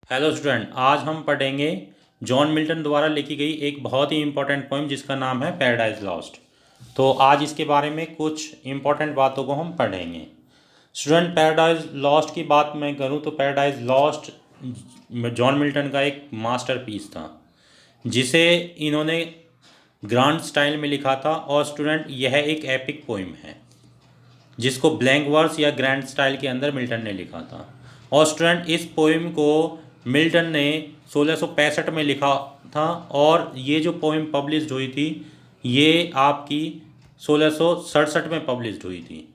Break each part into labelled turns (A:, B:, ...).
A: Hello student, आज हम पढ़ेंगे जॉन मिल्टन द्वारा लिखी गई एक बहुत ही इम्पोर्टेंट पोएम जिसका नाम है पैराडाइज लॉस्ट। तो आज इसके बारे में कुछ इम्पोर्टेंट बातों को हम पढ़ेंगे। स्टूडेंट, पैराडाइज लॉस्ट की बात मैं करूं तो पैराडाइज लॉस्ट जॉन मिल्टन का एक मास्टरपीस था जिसे इन्होंने ग्रांड स्टाइल में लिखा था। और स्टूडेंट, यह एक एपिक पोएम है जिसको ब्लैंक वर्स या ग्रैंड स्टाइल के अंदर मिल्टन ने लिखा था। और स्टूडेंट, इस पोएम को मिल्टन ने 1665 में लिखा था और ये जो पोएम पब्लिश्ड हुई थी ये आपकी 1667 में पब्लिश्ड हुई थी।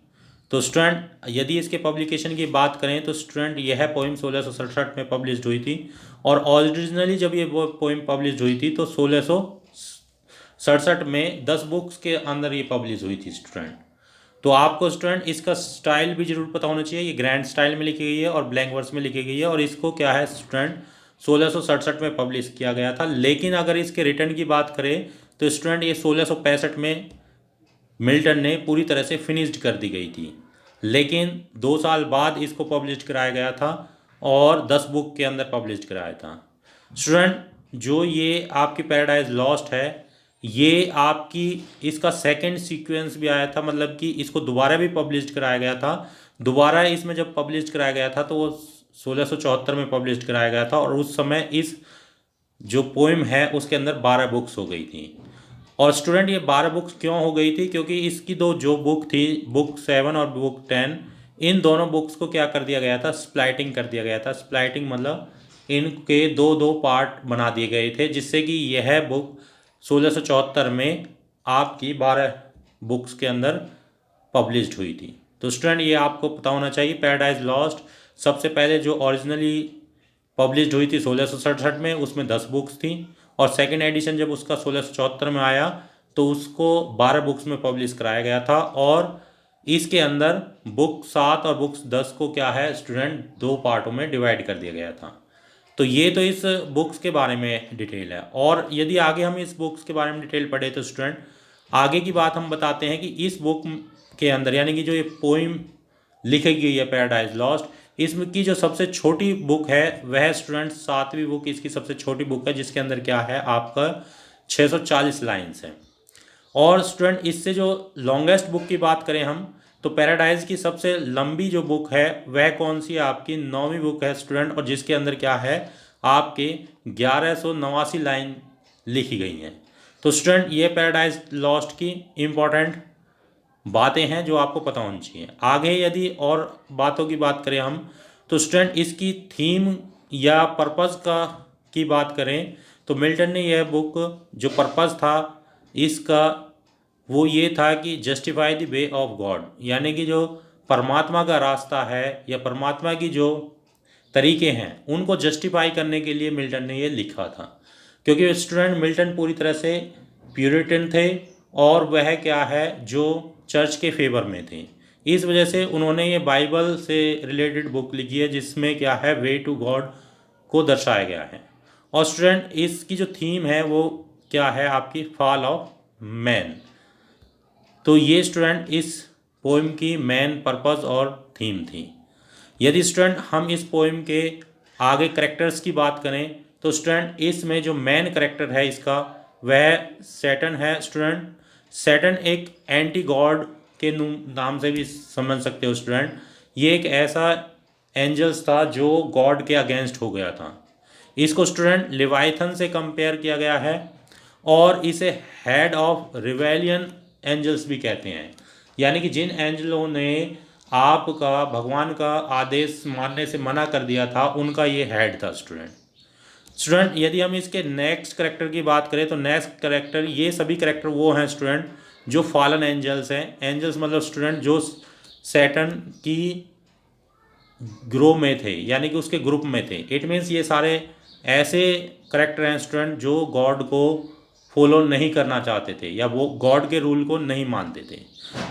A: तो स्टूडेंट, यदि इसके पब्लिकेशन की बात करें तो स्टूडेंट यह पोएम 1667 में पब्लिश्ड हुई थी। और ओरिजिनली जब ये पोएम पब्लिश्ड हुई थी तो 1667 में 10 बुक्स के अंदर ये पब्लिश हुई थी स्टूडेंट। तो आपको स्टूडेंट इसका स्टाइल भी जरूर पता होना चाहिए। ये ग्रैंड स्टाइल में लिखी गई है और ब्लैंक वर्स में लिखी गई है और इसको क्या है स्टूडेंट 1667 में पब्लिश किया गया था। लेकिन अगर इसके रिटर्न की बात करें तो स्टूडेंट ये 1665 में मिल्टन ने पूरी तरह से फिनिश्ड कर दी गई थी। लेकिन 2 साल बाद इसको पब्लिश कराया गया था और 10 बुक के अंदर पब्लिश कराया था। स्टूडेंट, जो ये आपकी पैराडाइज लॉस्ट है ये आपकी इसका सेकंड सीक्वेंस भी आया था, मतलब कि इसको दोबारा भी पब्लिश कराया गया था। दोबारा इसमें जब पब्लिश कराया गया था तो वो 1674 में पब्लिश कराया गया था और उस समय इस जो पोएम है उसके अंदर 12 बुक्स हो गई थी। और स्टूडेंट, ये 12 बुक्स क्यों हो गई थी? क्योंकि इसकी दो जो बुक थी, बुक 7 और बुक 10, इन दोनों बुक्स को क्या कर दिया गया था? स्प्लाइटिंग कर दिया गया था। स्प्लाइटिंग मतलब इनके दो दो पार्ट बना दिए गए थे जिससे कि यह बुक 1674 में आपकी 12 बुक्स के अंदर पब्लिश्ड हुई थी। तो स्टूडेंट, ये आपको पता होना चाहिए। पैराडाइज लॉस्ट सबसे पहले जो ओरिजिनली पब्लिश्ड हुई थी 1667 में, उसमें 10 बुक्स थी। और सेकेंड एडिशन जब उसका 1674 में आया तो उसको 12 बुक्स में पब्लिश कराया गया था। और इसके अंदर बुक 7 और बुक्स 10 को क्या है स्टूडेंट दो पार्टों में डिवाइड कर दिया गया था। तो ये तो इस बुक्स के बारे में डिटेल है। और यदि आगे हम इस बुक्स के बारे में डिटेल पढ़े तो स्टूडेंट आगे की बात हम बताते हैं कि इस बुक के अंदर यानी कि जो ये पोइम लिखी गई है पैराडाइज लॉस्ट, इसमें की जो सबसे छोटी बुक है वह स्टूडेंट 7वीं बुक इसकी सबसे छोटी बुक है जिसके अंदर क्या है आपका 640 लाइन्स है। और स्टूडेंट इससे जो लॉन्गेस्ट बुक की बात करें हम तो पैराडाइज की सबसे लंबी जो बुक है वह कौन सी है? आपकी 9वीं बुक है स्टूडेंट, और जिसके अंदर क्या है आपके 1189 लाइन लिखी गई हैं। तो स्टूडेंट ये पैराडाइज लॉस्ट की इम्पोर्टेंट बातें हैं जो आपको पता होनी चाहिए। आगे यदि और बातों की बात करें हम तो स्टूडेंट इसकी थीम या पर्पस का की बात करें तो मिल्टन ने यह बुक जो पर्पस था इसका वो ये था कि justify the way of God, यानी कि जो परमात्मा का रास्ता है या परमात्मा की जो तरीके हैं उनको जस्टिफाई करने के लिए मिल्टन ने ये लिखा था। क्योंकि स्टूडेंट मिल्टन पूरी तरह से प्यूरिटन थे और वह क्या है जो चर्च के फेवर में थे। इस वजह से उन्होंने ये बाइबल से रिलेटेड बुक लिखी है जिसमें क्या है वे टू गॉड को दर्शाया गया है। और स्टूडेंट इसकी जो थीम है वो क्या है आपकी फॉल ऑफ मैन। तो ये स्टूडेंट इस पोएम की मेन पर्पस और थीम थी। यदि स्टूडेंट हम इस पोएम के आगे करेक्टर्स की बात करें तो स्टूडेंट इसमें जो मेन करेक्टर है इसका वह सैटर्न है। स्टूडेंट सैटर्न एक एंटी गॉड के नाम से भी समझ सकते हो स्टूडेंट। ये एक ऐसा एंजल्स था जो गॉड के अगेंस्ट हो गया था। इसको स्टूडेंट लिवाइथन से कंपेयर किया गया है और इसे हेड ऑफ रिवेलियन एंजल्स भी कहते हैं, यानी कि जिन एंजलों ने आपका भगवान का आदेश मानने से मना कर दिया था उनका ये हेड था स्टूडेंट। स्टूडेंट यदि हम इसके नेक्स्ट करेक्टर की बात करें तो नेक्स्ट करेक्टर ये सभी करेक्टर वो हैं स्टूडेंट जो फॉलन एंजल्स हैं। एंजल्स मतलब स्टूडेंट जो सैटर्न की ग्रुप में थे, यानी कि उसके ग्रुप में थे। इट मीन्स ये सारे ऐसे करेक्टर हैं स्टूडेंट जो गॉड को फॉलो नहीं करना चाहते थे या वो गॉड के रूल को नहीं मानते थे।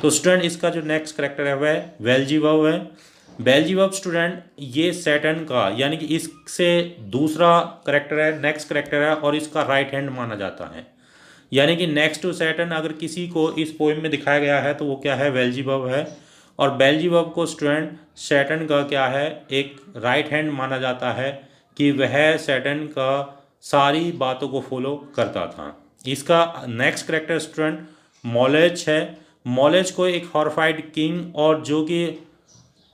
A: तो स्टूडेंट इसका जो नेक्स्ट करेक्टर है वह बेल्जीबब है। बेल्जीबब स्टूडेंट ये सैटर्न का यानी कि इससे दूसरा करेक्टर है, नेक्स्ट करेक्टर है और इसका राइट हैंड माना जाता है। यानी कि नेक्स्ट टू सैटर्न अगर किसी को इस पोएम में दिखाया गया है तो वो क्या है बेल्जीबब है। और बेल्जीबब को स्टूडेंट सैटर्न का क्या है एक राइट हैंड माना जाता है, कि वह सैटर्न का सारी बातों को फॉलो करता था। इसका नेक्स्ट करेक्टर स्टूडेंट मॉलेज है। मॉलेज को एक हॉर्फाइड किंग और जो कि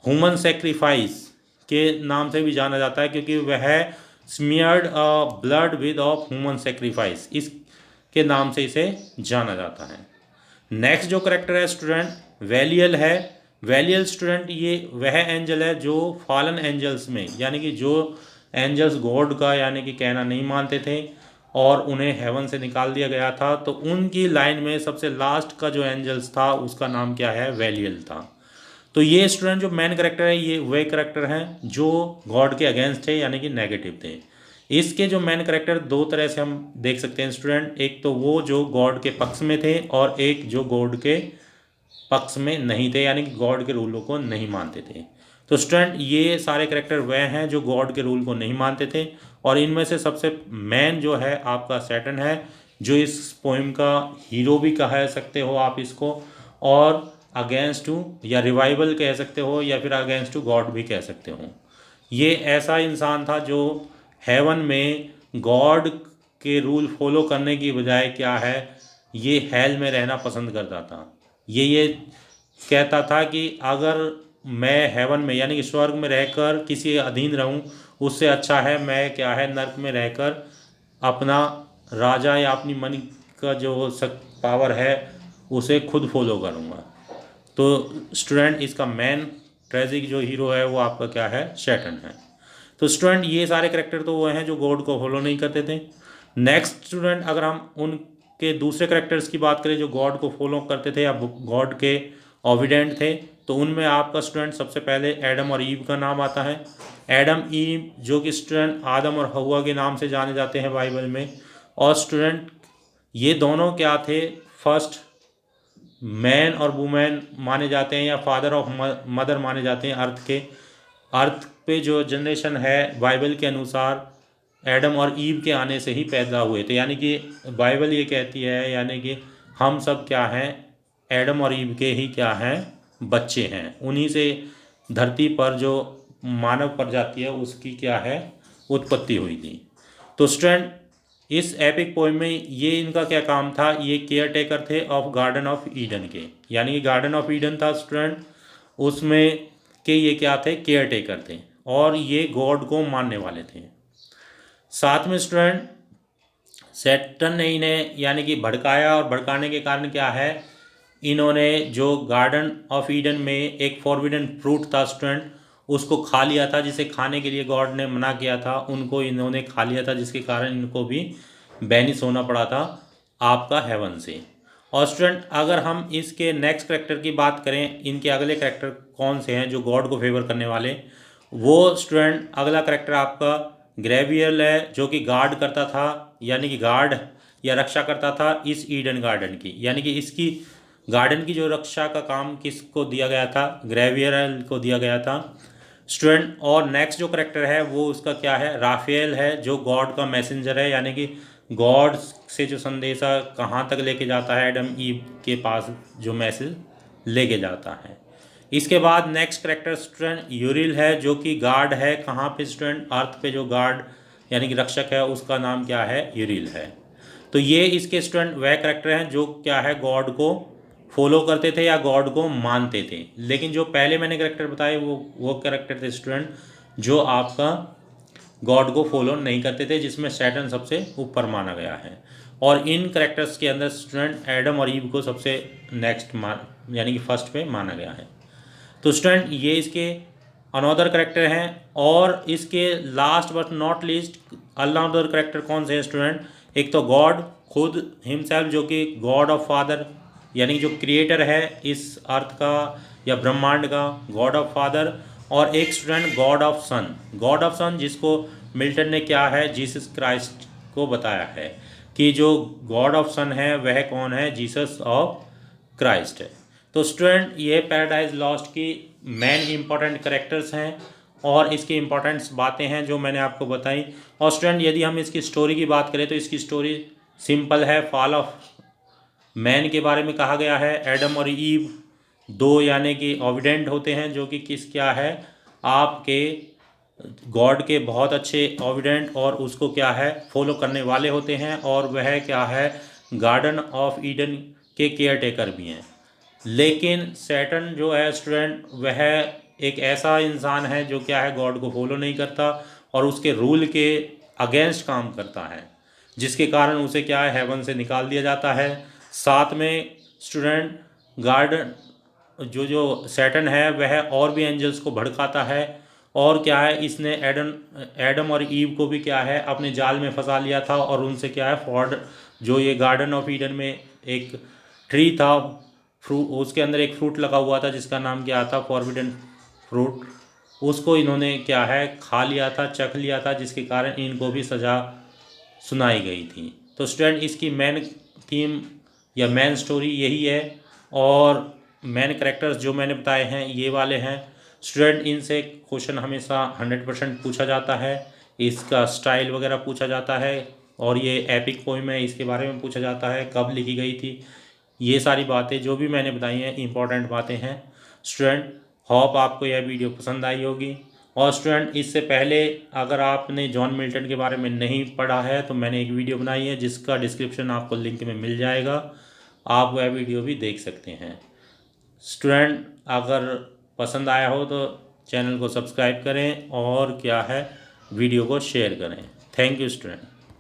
A: ह्यूमन सेक्रीफाइस के नाम से भी जाना जाता है, क्योंकि वह smeared blood with of human sacrifice, इसके नाम से इसे जाना जाता है। नेक्स्ट जो करेक्टर है स्टूडेंट वेलियल है। वेलियल स्टूडेंट ये वह एंजल है जो फॉलन एंजल्स में, यानी कि जो एंजल्स गॉड का यानी कि कहना नहीं मानते थे और उन्हें हेवन से निकाल दिया गया था, तो उनकी लाइन में सबसे लास्ट का जो एंजल्स था उसका नाम क्या है, वेलियल था। तो ये स्टूडेंट जो मेन करेक्टर है ये वे करेक्टर हैं जो गॉड के अगेंस्ट थे यानी कि नेगेटिव थे। इसके जो मेन करेक्टर दो तरह से हम देख सकते हैं स्टूडेंट, एक तो वो जो गॉड के पक्ष में थे और एक जो गॉड के पक्ष में नहीं थे यानी कि गॉड के रूलों को नहीं मानते थे। तो स्टूडेंट ये सारे करेक्टर वह हैं जो गॉड के रूल को नहीं मानते थे, और इनमें से सबसे मेन जो है आपका सैटर्न है, जो इस पोइम का हीरो भी कह सकते हो आप इसको, और अगेंस्ट टू या रिवाइवल कह सकते हो या फिर अगेंस्ट टू गॉड भी कह सकते हो। ये ऐसा इंसान था जो हेवन में गॉड के रूल फॉलो करने की बजाय क्या है, ये हेल में रहना पसंद करता था। ये कहता था कि अगर मैं हेवन में यानी कि स्वर्ग में रहकर किसी अधीन रहूं, उससे अच्छा है मैं क्या है नर्क में रहकर अपना राजा या अपनी मन का जो पावर है उसे खुद फॉलो करूंगा। तो स्टूडेंट इसका मेन ट्रेजिक जो हीरो है वो आपका क्या है, सैटर्न है। तो स्टूडेंट ये सारे करेक्टर तो वो हैं जो गॉड को फॉलो नहीं करते थे। नेक्स्ट स्टूडेंट अगर हम उनके दूसरे करेक्टर्स की बात करें जो गॉड को फॉलो करते थे या गॉड के ओबिडेंट थे, तो उनमें आपका स्टूडेंट सबसे पहले एडम और ईव का नाम आता है। एडम ईव जो कि स्टूडेंट आदम और हवा के नाम से जाने जाते हैं बाइबल में। और स्टूडेंट ये दोनों क्या थे, फर्स्ट मैन और वुमेन माने जाते हैं या फादर ऑफ मदर माने जाते हैं अर्थ के। अर्थ पे जो जनरेशन है बाइबल के अनुसार एडम और ईव के आने से ही पैदा हुए थे, यानी कि बाइबल ये कहती है यानी कि हम सब क्या हैं, एडम और ईव के ही क्या हैं, बच्चे हैं। उन्हीं से धरती पर जो मानव प्रजाति है उसकी क्या है, उत्पत्ति हुई थी। तो स्टूडेंट इस एपिक पोएम में ये इनका क्या काम था, ये केयर टेकर थे ऑफ गार्डन ऑफ ईडन के, यानी कि गार्डन ऑफ ईडन था स्टूडेंट, उसमें के ये क्या थे, केयर टेकर थे और ये गॉड को मानने वाले थे। साथ में स्टूडेंट सैटर्न ने इन्हें यानी कि भड़काया, और भड़काने के कारण क्या है, इन्होंने जो गार्डन ऑफ ईडन में एक फॉरबिडन फ्रूट था स्टूडेंट उसको खा लिया था, जिसे खाने के लिए गॉड ने मना किया था, उनको इन्होंने खा लिया था, जिसके कारण इनको भी बैनिश होना पड़ा था आपका हेवन से। और स्टूडेंट अगर हम इसके नेक्स्ट करेक्टर की बात करें, इनके अगले करेक्टर कौन से हैं जो गॉड को फेवर करने वाले, वो स्टूडेंट अगला करेक्टर आपका ग्रेवियल है, जो कि गार्ड करता था यानी कि गार्ड या रक्षा करता था इस ईडन गार्डन की, यानी कि इसकी गार्डन की जो रक्षा का काम किसको दिया गया था, ग्रेवियल को दिया गया था स्टूडेंट। और नेक्स्ट जो करेक्टर है वो उसका क्या है, राफेल है, जो गॉड का मैसेंजर है, यानी कि गॉड से जो संदेशा कहाँ तक लेके जाता है, एडम ईव के पास जो मैसेज लेके जाता है। इसके बाद नेक्स्ट करेक्टर स्टूडेंट यूरिल है, जो कि गार्ड है कहाँ पे स्टूडेंट, अर्थ पे जो गार्ड यानी कि रक्षक है उसका नाम क्या है, यूरिल है। तो ये इसके स्टूडेंट वह करेक्टर हैं जो क्या है, गॉड को फॉलो करते थे या गॉड को मानते थे। लेकिन जो पहले मैंने करेक्टर बताए वो करेक्टर थे स्टूडेंट जो आपका गॉड को फॉलो नहीं करते थे, जिसमें सैटर्न सबसे ऊपर माना गया है। और इन करेक्टर्स के अंदर स्टूडेंट एडम और ईव को सबसे नेक्स्ट यानी कि फर्स्ट पे माना गया है। तो स्टूडेंट ये इसके अनदर करेक्टर हैं। और इसके last but not list another character कौन से हैं स्टूडेंट, एक तो गॉड खुद हिमसेल्फ जो कि गॉड ऑफ फादर यानी कि जो क्रिएटर है इस अर्थ का या ब्रह्मांड का, गॉड ऑफ फादर। और एक student god of son, god of son जिसको मिल्टन ने क्या है, जीसस क्राइस्ट को बताया है कि जो गॉड ऑफ सन है वह कौन है, जीसस ऑफ क्राइस्ट है। तो स्टूडेंट ये पैराडाइज लॉस्ट की मेन इंपॉर्टेंट करेक्टर्स हैं और इसकी इंपॉर्टेंट्स बातें हैं जो मैंने आपको बताई। और स्टूडेंट यदि हम इसकी स्टोरी की बात करें तो इसकी स्टोरी सिंपल है, फॉल ऑफ मैन के बारे में कहा गया है। एडम और ईव दो यानी कि ओबिडेंट होते हैं जो कि किस क्या है, आपके गॉड के बहुत अच्छे ऑविडेंट और उसको क्या है फॉलो करने वाले होते हैं, और वह क्या है गार्डन ऑफ ईडन के केयर टेकर भी हैं। लेकिन सैटर्न जो है स्टूडेंट, वह एक ऐसा इंसान है जो क्या है गॉड को फॉलो नहीं करता और उसके रूल के अगेंस्ट काम करता है, जिसके कारण उसे क्या है हेवन से निकाल दिया जाता है। साथ में स्टूडेंट गार्डन जो जो सैटर्न है वह और भी एंजल्स को भड़काता है, और क्या है इसने एडम और ईव को भी क्या है अपने जाल में फंसा लिया था, और उनसे क्या है फॉर्ड जो ये गार्डन ऑफ ईडन में एक ट्री था, फ्रूट उसके अंदर एक फ्रूट लगा हुआ था जिसका नाम क्या था फॉरबिडन फ्रूट, उसको इन्होंने क्या है खा लिया था, चख लिया था, जिसके कारण इनको भी सज़ा सुनाई गई थी। तो स्टूडेंट इसकी मेन थीम या मेन स्टोरी यही है, और मेन करेक्टर्स जो मैंने बताए हैं ये वाले हैं। स्टूडेंट इनसे क्वेश्चन हमेशा 100% पूछा जाता है, इसका स्टाइल वगैरह पूछा जाता है, और ये एपिक पोइम है इसके बारे में पूछा जाता है, कब लिखी गई थी। ये सारी बातें जो भी मैंने बताई हैं इंपॉर्टेंट बातें हैं। स्टूडेंट होप आपको यह वीडियो पसंद आई होगी। और स्टूडेंट इससे पहले अगर आपने जॉन मिल्टन के बारे में नहीं पढ़ा है तो मैंने एक वीडियो बनाई है जिसका डिस्क्रिप्शन आपको लिंक में मिल जाएगा, आप वह वीडियो भी देख सकते हैं। स्टूडेंट अगर पसंद आया हो तो चैनल को सब्सक्राइब करें और क्या है वीडियो को शेयर करें। Thank you student.